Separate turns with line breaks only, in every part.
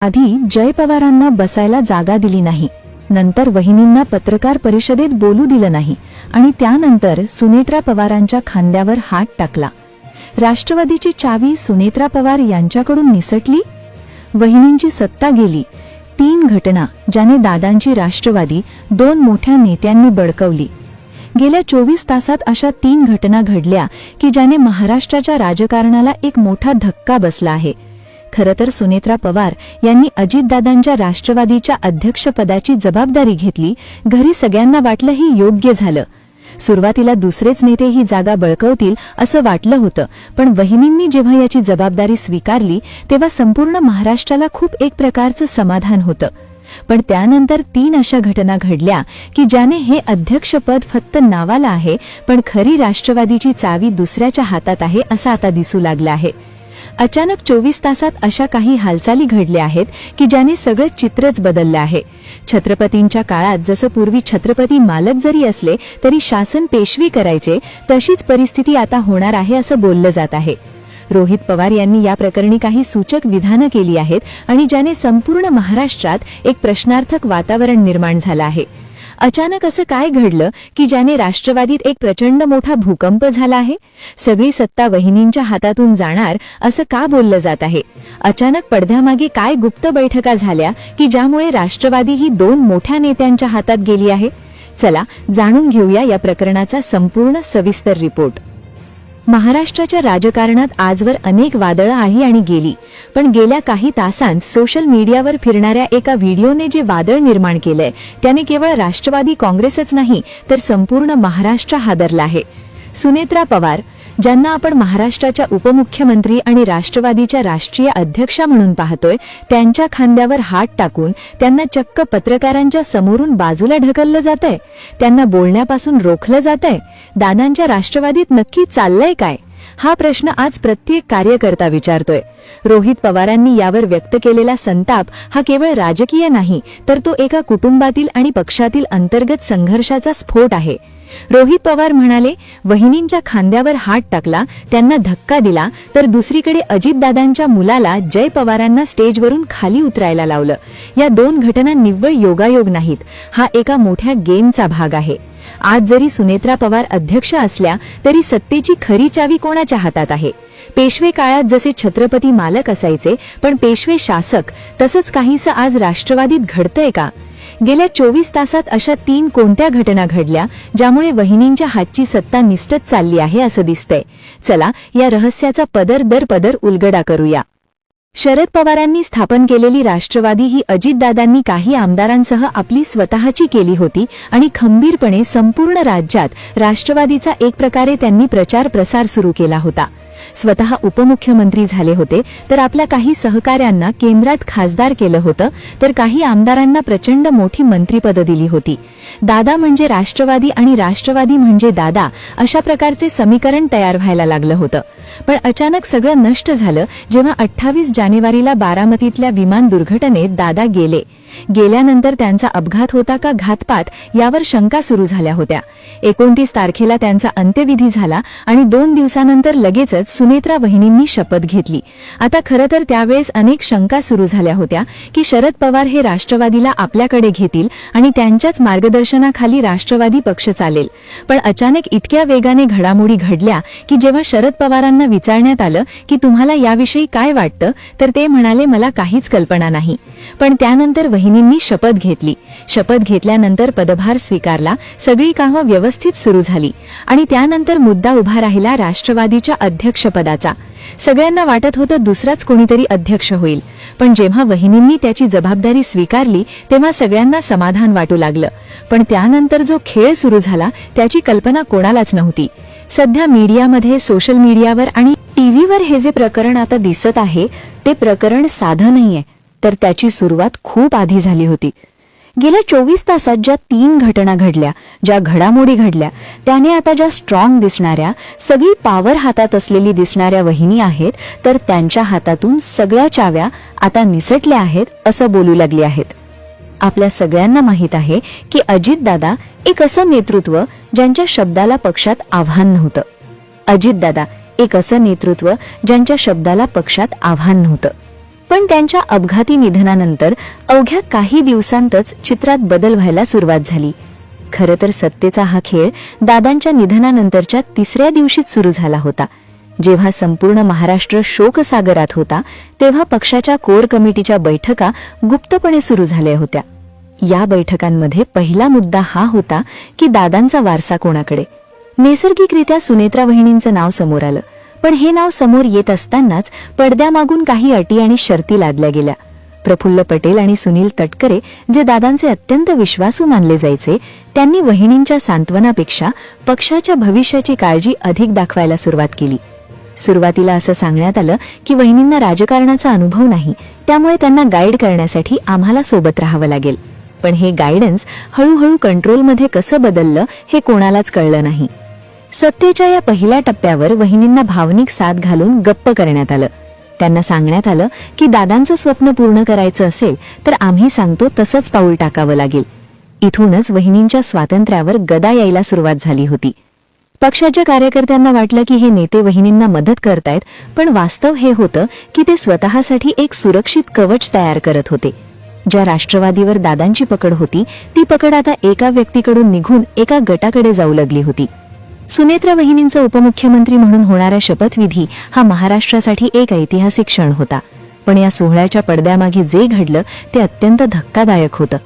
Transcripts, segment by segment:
आधी जय पवारांना बसायला जागा दिली नाही, नंतर वहिनींना पत्रकार परिषदेत बोलू दिलं नाही आणि त्यानंतर सुनेत्रा पवारांच्या खांद्यावर हात टाकला। राष्ट्रवादीची चावी सुनेत्रा पवार यांच्याकडून निसटली, वहिनींची सत्ता गेली। 3 घटना ज्याने दादांची राष्ट्रवादी 2 मोठ्या नेत्यांनी बळकवली। गेल्या 24 तासात अशा 3 घटना घडल्या की ज्याने महाराष्ट्राच्या राजकारणाला एक मोठा धक्का बसला आहे। खरं तर सुनेत्रा पवार यांनी अजितदादांच्या राष्ट्रवादीच्या अध्यक्षपदाची जबाबदारी घेतली। घरी सगळ्यांना वाटलं ही योग्य झालं। सुरुवातीला दुसरेच नेते ही जागा बळकवतील असं वाटलं होतं, पण वहिनींनी जेव्हा याची जबाबदारी स्वीकारली तेव्हा संपूर्ण महाराष्ट्राला खूप एक प्रकारचं समाधान होतं। पण त्यानंतर 3 अशा घटना घडल्या की ज्याने हे अध्यक्षपद फक्त नावाला आहे, पण खरी राष्ट्रवादीची चावी दुसऱ्याच्या हातात आहे असं आता दिसू लागलं आहे। अचानक 24 तासात अशा काही हालचाली घडल्या आहेत की ज्याने सगळं चित्रच बदललं आहे। छत्रपतींच्या काळात जसं पूर्वी छत्रपती मालक जरी असले तरी शासन पेशवी करायचे, तशीच परिस्थिती आता होणार आहे असं बोललं जात आहे। रोहित पवार यांनी या प्रकरणी काही सूचक विधानं केली आहेत आणि ज्याने संपूर्ण महाराष्ट्रात एक प्रश्नार्थक वातावरण निर्माण झालं आहे। अचानक असं काय घडलं की ज्याने राष्ट्रवादीत एक प्रचंड मोठा भूकंप झाला आहे? सगळी सत्ता वहिनींच्या हातातून जाणार असं का बोललं जात आहे? अचानक पडद्यामागे काय गुप्त बैठका झाल्या की ज्यामुळे राष्ट्रवादी ही 2 मोठ्या नेत्यांच्या हातात गेली आहे? चला जाणून घेऊया या प्रकरणाचा संपूर्ण सविस्तर रिपोर्ट। महाराष्ट्राच्या राजकारणात आजवर अनेक वादळं आली आणि गेली, पण गेल्या काही तासांत सोशल मीडियावर फिरणाऱ्या एका व्हिडिओने जे वादळ निर्माण केलंय त्याने केवळ राष्ट्रवादी काँग्रेसच नाही तर संपूर्ण महाराष्ट्र हादरला आहे। सुनेत्रा पवार, ज्यांना आपण महाराष्ट्राच्या उपमुख्यमंत्री आणि राष्ट्रवादीच्या राष्ट्रीय अध्यक्षा म्हणून पाहतोय, त्यांच्या खांद्यावर हात टाकून त्यांना चक्क पत्रकारांच्या समोरून बाजूला ढकललं जातंय, त्यांना बोलण्यापासून रोखलं जातंय। दादांच्या राष्ट्रवादीत नक्की चाललंय काय? हा प्रश्न आज प्रत्येक कार्यकर्ता विचारतोय। रोहित पवारांनी यावर व्यक्त केलेला संताप हा केवळ राजकीय नाही, तर तो एका कुटुंबातील आणि पक्षातील अंतर्गत संघर्षाचा स्फोट आहे। रोहित पवार म्हणाले, वहिनींच्या खांद्यावर हात टाकला, त्यांना धक्का दिला, तर दुसरीकडे अजितदादांच्या मुलाला जय पवारांना स्टेजवरून खाली उतरायला लावलं। या 2 घटना निव्वळ योगायोग नाहीत, हा एका मोठ्या गेमचा भाग आहे। आज जरी सुनेत्रा पवार अध्यक्ष असल्या तरी सत्तेची खरी चावी कोणाच्या हातात आहे? पेशवे काळात जसे छत्रपती मालक असायचे पण पेशवे शासक, तसंच काहीसं आज राष्ट्रवादीत घडतंय का? गेल्या 24 तासात अशा 3 कोणत्या घटना घडल्या ज्यामुळे वहिनींच्या हातची सत्ता निसटत चालली आहे असं दिसतंय? चला या रहस्याचा पदर दर पदर उलगडा करूया। शरद पवारांनी स्थापन केलेली राष्ट्रवादी ही अजितदादांनी काही आमदारांसह आपली स्वतःची केली होती आणि खंबीरपणे संपूर्ण राज्यात राष्ट्रवादीचा एक प्रकारे त्यांनी प्रचार प्रसार सुरू केला होता। स्वतः उपमुख्यमंत्री झाले होते, तर आपल्या काही सहकाऱ्यांना केंद्रात खासदार केलं होतं, तर काही आमदारांना प्रचंड मोठी मंत्रिपदं दिली होती। दादा म्हणजे राष्ट्रवादी आणि राष्ट्रवादी म्हणजे दादा, अशा प्रकारचे समीकरण तयार व्हायला लागलं होतं। पण अचानक सगळं नष्ट झालं जेव्हा 28 जानेवारीला बारामतीतल्या विमान दुर्घटनेत दादा गेले। गेल्यानंतर त्यांचा अपघात होता का घातपात यावर शंका सुरू झाल्या होत्या। 29 तारखेला त्यांचा अंत्यविधी झाला आणि 2 दिवसानंतर लगेचच सुनेत्रा वहिनींनी शपथ घेतली। आता खरं तर त्यावेळेस अनेक शंका सुरू झाल्या होत्या की शरद पवार हे राष्ट्रवादीला आपल्याकडे घेतील आणि त्यांच्याच मार्गदर्शनाखाली राष्ट्रवादी पक्ष चालेल। पण अचानक इतक्या वेगाने घडामोडी घडल्या की जेव्हा शरद पवारांना विचारण्यात आलं की तुम्हाला याविषयी काय वाटतं, तर ते म्हणाले मला काहीच कल्पना नाही। पण त्यानंतर वहिनींनी शपथ घेतली। शपथ घेतल्यानंतर पदभार स्वीकारला, सगळी कामं व्यवस्थित सुरू झाली आणि त्यानंतर मुद्दा उभा राहिला राष्ट्रवादीच्या अध्यक्षपदाचा। सगळ्यांना वाटत होतं दुसराच कोणीतरी अध्यक्ष होईल, पण जेव्हा वहिनींनी त्याची जबाबदारी स्वीकारली तेव्हा सगळ्यांना समाधान वाटू लागलं। पण त्यानंतर जो खेळ सुरू झाला त्याची कल्पना कोणालाच नव्हती। सध्या मीडियामध्ये, सोशल मीडियावर आणि टीव्हीवर हे जे प्रकरण आता दिसत आहे ते प्रकरण साधं नाहीये, तर त्याची सुरुवात खूप आधी झाली होती। गेल्या 24 तासात ज्या 3 घटना घडल्या, ज्या घडामोडी घडल्या, त्याने आता ज्या स्ट्रॉंग दिसणाऱ्या, सगळी पॉवर हातात असलेली दिसणाऱ्या वहिनी आहेत, तर त्यांच्या हातातून सगळ्या चाव्या आता निसटल्या आहेत असं बोलू लागले आहेत। आपल्या सगळ्यांना माहित आहे की अजितदादा एक असं नेतृत्व ज्यांच्या शब्दाला पक्षात आव्हान नव्हतं। अजितदादा एक असं नेतृत्व ज्यांच्या शब्दाला पक्षात आव्हान नव्हतं। पण त्यांच्या अपघाती निधनानंतर अवघ्या काही दिवसांतच चित्रात बदल व्हायला सुरुवात झाली. खरं तर सत्तेचा हा खेळ दादांच्या निधनानंतरच्या तिसऱ्या दिवशीच सुरू झाला होता. जेव्हा संपूर्ण महाराष्ट्र शोकसागरात होता तेव्हा पक्षाच्या कोर कमिटीच्या बैठका गुप्तपणे सुरू झाल्या होत्या. या बैठकांमध्ये पहिला मुद्दा हा होता की दादांचा वारसा कोणाकडे. नैसर्गिकरित्या सुनेत्रा वहिनींचं नाव समोर आलं, पण हे नाव समोर येत असतानाच पडद्यामागून काही अटी आणि शर्ती लादल्या गेल्या. प्रफुल्ल पटेल आणि सुनील तटकरे, जे दादांचे अत्यंत विश्वासू मानले जायचे, त्यांनी वहिनींच्या सांत्वनापेक्षा पक्षाच्या भविष्याची काळजी अधिक दाखवायला सुरुवात केली. सुरुवातीला असं सांगण्यात आलं की वहिनींना राजकारणाचा अनुभव नाही, त्यामुळे त्यांना गाईड करण्यासाठी आम्हाला सोबत राहावं लागेल. पण हे गायडन्स हळूहळू कंट्रोलमध्ये कसं बदललं हे कोणालाच कळलं नाही. सत्तेच्या या पहिल्या टप्प्यावर वहिनींना भावनिक साथ घालून गप्प करण्यात आलं. त्यांना सांगण्यात आलं की दादांचं स्वप्न पूर्ण करायचं असेल तर आम्ही सांगतो तसंच पाऊल टाकावं लागेल. इथूनच वहिनींच्या स्वातंत्र्यावर गदा यायला सुरुवात झाली होती. पक्षाच्या कार्यकर्त्यांना वाटलं की हे नेते वहिनींना मदत करतायत, पण वास्तव हे होतं की ते स्वतःसाठी एक सुरक्षित कवच तयार करत होते. ज्या राष्ट्रवादीवर दादांची पकड होती ती पकड आता एका व्यक्तीकडून निघून एका गटाकडे जाऊ लागली होती. सुनेत्रा वहिनींचा उपमुख्यमंत्री म्हणून होणारा शपथविधी हा महाराष्ट्रासाठी एक ऐतिहासिक क्षण होता. पण या सोहळ्याच्या पडद्यामागे जे घडलं ते अत्यंत धक्कादायक होतं.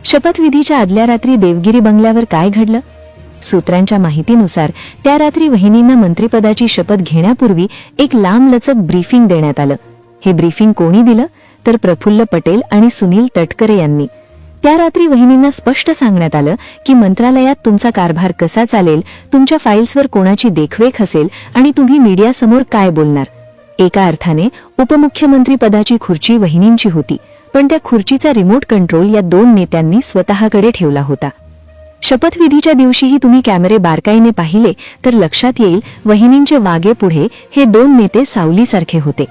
शपथविधीच्या आदल्या रात्री देवगिरी बंगल्यावर काय घडलं? सूत्रांच्या माहितीनुसार त्या रात्री वहिनींना मंत्रिपदाची शपथ घेण्यापूर्वी एक लांबलचक ब्रीफिंग देण्यात आलं. हे ब्रीफिंग कोणी दिलं तर प्रफुल्ल पटेल आणि सुनील तटकरे यांनी. त्या रात्री वहिनींना स्पष्ट सांगण्यात आलं की मंत्रालयात तुमचा कारभार कसा चालेल, तुमच्या फाईल्सवर कोणाची देखरेख असेल आणि तुम्ही मीडियासमोर काय बोलणार. एका अर्थाने उपमुख्यमंत्री पदाची खुर्ची वहिनींची होती, पण त्या खुर्चीचा रिमोट कंट्रोल या दोन नेत्यांनी स्वतःकडे ठेवला होता. शपथविधीच्या दिवशीही तुम्ही कॅमेरे बारकाईने पाहिले तर लक्षात येईल वहिनींचे वागे पुढे हे दोन नेते सावलीसारखे होते.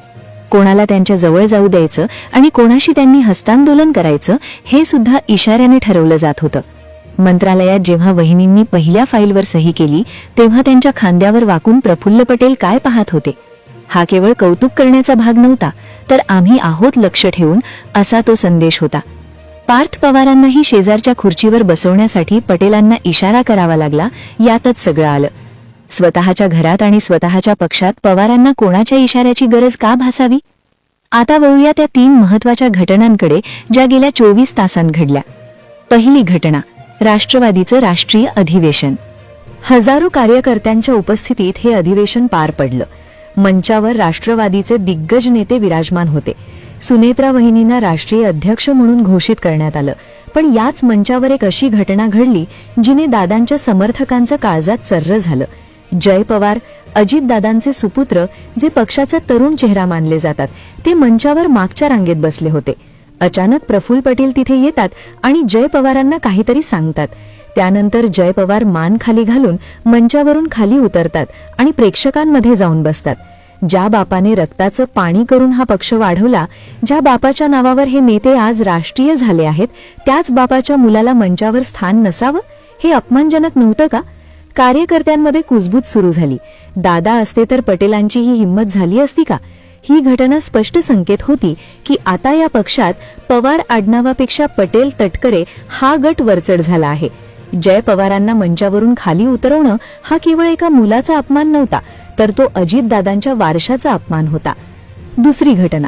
कोणाला त्यांच्या जवळ जाऊ द्यायचं आणि कोणाशी त्यांनी हस्तांदोलन करायचं हे सुद्धा इशाऱ्याने ठरवलं जात होतं. मंत्रालयात जेव्हा वहिनींनी पहिल्या फाईलवर सही केली तेव्हा त्यांच्या खांद्यावर वाकून प्रफुल्ल पटेल काय पाहत होते? हा केवळ कौतुक करण्याचा भाग नव्हता, तर आम्ही आहोत लक्ष ठेवून असा तो संदेश होता. पार्थ पवारांनाही शेजारच्या खुर्चीवर बसवण्यासाठी पटेलांना इशारा करावा लागला. यातच सगळं आलं. स्वतःच्या घरात आणि स्वतःच्या पक्षात पवारांना कोणाच्या इशाऱ्याची गरज का भासावी? आता वळूया त्या 3 महत्वाच्या घटनांकडे ज्या गेल्या 24 तासांत घडल्या. पहिली घटना, राष्ट्रवादीचं राष्ट्रीय अधिवेशन. हजारो कार्यकर्त्यांच्या उपस्थितीत हे अधिवेशन पार पडलं. मंचावर राष्ट्रवादीचे दिग्गज नेते विराजमान होते. सुनेत्रा वहिनींना राष्ट्रीय अध्यक्ष म्हणून घोषित करण्यात आलं. पण याच मंचावर एक अशी घटना घडली जिने दादांच्या समर्थकांचं काळजात सर्र झालं. जय पवार, अजितदादांचे सुपुत्र, जे पक्षाचा तरुण चेहरा मानले जातात, ते मंचावर मागच्या रांगेत बसले होते. अचानक प्रफुल्ल पटेल तिथे येतात आणि जय पवारांना काहीतरी सांगतात. त्यानंतर जय पवार मान खाली घालून मंचावरून खाली उतरतात आणि प्रेक्षकांमध्ये जाऊन बसतात. ज्या बापाने रक्ताचं पाणी करून हा पक्ष वाढवला, ज्या बापाच्या नावावर हे नेते आज राष्ट्रीय झाले आहेत, त्याच बापाच्या मुलाला मंचावर स्थान नसावं हे अपमानजनक नव्हतं का? कार्यकर्त्यांमध्ये कुजबूज सुरू झाली. दादा असते तर पटेलांची ही हिंमत झाली असती का? ही घटना स्पष्ट संकेत होती की आता या पक्षात पवार आडनावापेक्षा पटेल तटकरे हा गट वरचढ झाला आहे. जय पवारांना मंचावरून खाली उतरवणं हा केवळ एका मुलाचा अपमान नव्हता, तर तो अजितदादांच्या वारशाचा अपमान होता. दुसरी घटना,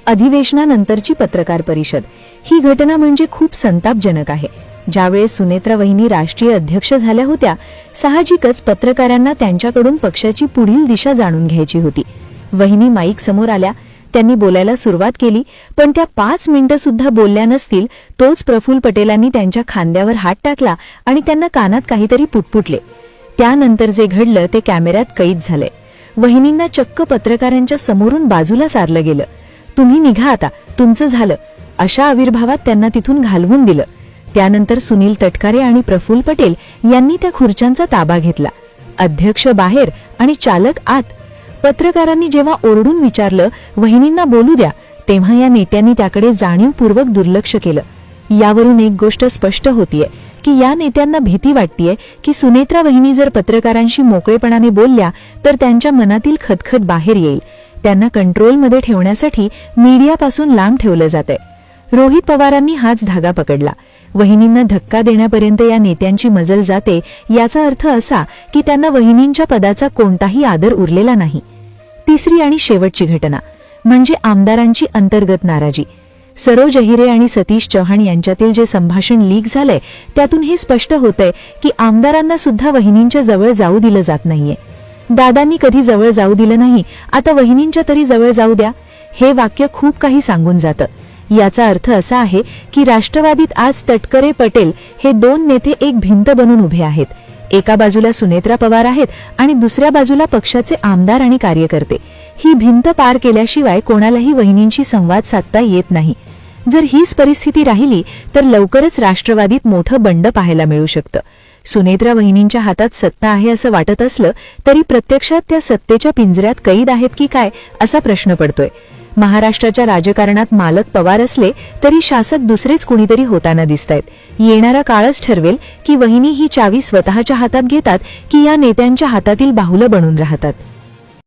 अधिवेशनानंतरची पत्रकार परिषद. ही घटना म्हणजे खूप संतापजनक आहे. ज्यावेळेस सुनेत्रा वहिनी राष्ट्रीय अध्यक्ष झाल्या होत्या, साहजिकच पत्रकारांना त्यांच्याकडून पक्षाची पुढील दिशा जाणून घ्यायची होती. वहिनी माईक समोर आल्या, त्यांनी बोलायला सुरुवात केली, पण त्या 5 मिनिटं सुद्धा बोलल्या नसतील तोच प्रफुल्ल पटेलांनी त्यांच्या खांद्यावर हात टाकला आणि त्यांना कानात काहीतरी पुटपुटले. त्यानंतर जे घडलं ते कॅमेऱ्यात कैद झालंय. वहिनींना चक्क पत्रकारांच्या समोरून बाजूला सारलं गेलं. तुम्ही निघा आता, तुमचं झालं, अशा आविर्भावात त्यांना तिथून घालवून दिलं. त्यानंतर सुनील तटकरे आणि प्रफुल्ल पटेल यांनी त्या खुर्च्यांचा ताबा घेतला. अध्यक्ष बाहेर आणि चालक आत. पत्रकारांनी जेव्हा ओरडून विचारलं वहिनींना बोलू द्या, तेव्हा या नेत्यांनी त्याकडे जाणीवपूर्वक दुर्लक्ष केलं. यावरून एक गोष्ट स्पष्ट होतीये की या नेत्यांना भीती वाटतीये की सुनेत्रा वहिनी जर पत्रकारांशी मोकळेपणाने बोलल्या तर त्यांच्या मनातील खदखद बाहेर येईल. त्यांना कंट्रोलमध्ये ठेवण्यासाठी मीडियापासून लांब ठेवलं जातंय. रोहित पवारांनी हाच धागा पकडला. वहिनींना धक्का देण्यापर्यंत या नेत्यांची मजल जाते, याचा अर्थ असा की त्यांना वहिनींच्या पदाचा कोणताही आदर उरलेला नाही. तिसरी आणि शेवटची घटना म्हणजे आमदारांची अंतर्गत नाराजी. सरोज अहिरे आणि सतीश चव्हाण यांच्यातील जे संभाषण लीक झालंय त्यातून हे स्पष्ट होतंय की आमदारांना सुद्धा वहिनींच्या जवळ जाऊ दिलं जात नाहीये. दादांनी कधी जवळ जाऊ दिलं नाही, आता वहिनींच्या तरी जवळ जाऊ द्या. हे वाक्य खूप काही सांगून जातं. याचा अर्थ असा आहे की राष्ट्रवादीत आज तटकरे पटेल हे दोन नेते एक भिंत बनून उभे आहेत. एका बाजूला सुनेत्रा पवार आहेत आणि दुसऱ्या बाजूला पक्षाचे आमदार आणि कार्यकर्ते. ही भिंत पार केल्याशिवाय कोणालाही वहिनींशी संवाद साधता येत नाही. जर हीच परिस्थिती राहिली तर लवकरच राष्ट्रवादीत मोठं बंड पाहायला मिळू शकतं. सुनेत्रा वहिनींच्या हातात सत्ता आहे असं वाटत असलं तरी प्रत्यक्षात त्या सत्तेच्या पिंजऱ्यात कैद आहेत की काय असा प्रश्न पडतोय. महाराष्ट्राच्या राजकारणात मालक पवार असले तरी शासक दुसरेच कुणीतरी होताना दिसतायत. येणारा काळच ठरवेल की वहिनी ही चावी स्वतःच्या हातात घेतात की या नेत्यांच्या हातातील बाहुलं बनून राहतात.